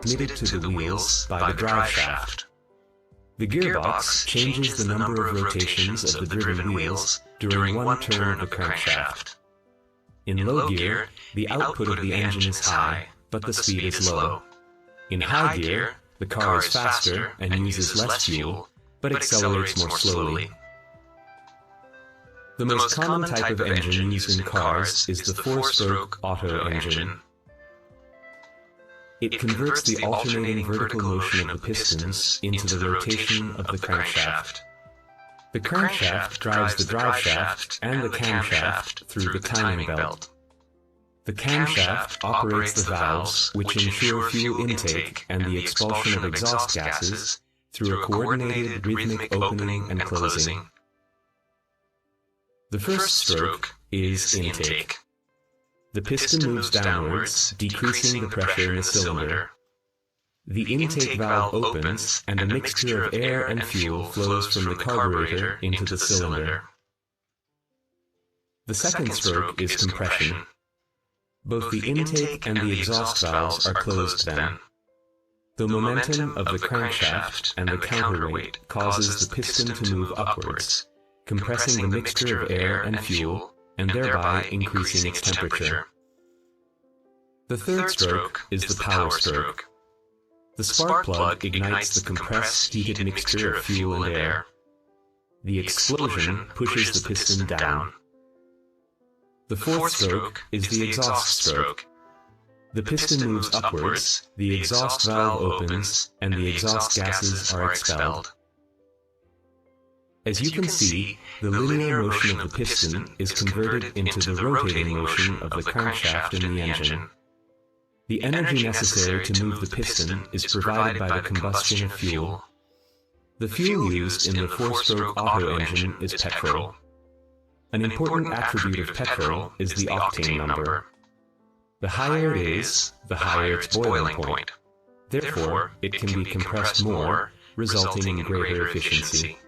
transmitted to the wheels by the drive shaft. The gearbox changes the number of rotations of the driven wheels during one turn of the crankshaft. In low gear, the output of the engine is high, but the speed is low. In high gear, the car is faster and uses less fuel, but accelerates more slowly. The most common type of engine used in cars is the four-stroke Otto engine. It converts the alternating vertical motion of the pistons into the rotation of the crankshaft. The crankshaft drives the driveshaft and the camshaft through the timing belt. The camshaft operates the valves which ensure fuel intake and the expulsion of exhaust gases through a coordinated rhythmic opening and closing. The first stroke is intake. The piston moves downwards, decreasing the pressure in the cylinder. The intake valve opens, and a mixture of air and fuel flows from the carburetor into the cylinder. The second stroke is compression. Both the intake and the exhaust valves are closed then. The momentum of the crankshaft and the counterweight causes the piston to move upwards, compressing the mixture of air and fuel, and thereby increasing its temperature. The third stroke is the power stroke. The spark plug ignites the compressed, heated mixture of fuel and air. The explosion pushes the piston down. The fourth stroke is the exhaust stroke. The piston moves upwards, the exhaust valve opens, and the exhaust gases are expelled. As you can see, the linear motion of the piston is converted into the rotating motion of the crankshaft in the engine. The energy necessary to move the piston is provided by the combustion of fuel. The fuel used in the four-stroke Otto engine is petrol. An important attribute of petrol is the octane number. The higher it is, the higher its boiling point. Therefore, it can be compressed more, resulting in greater efficiency.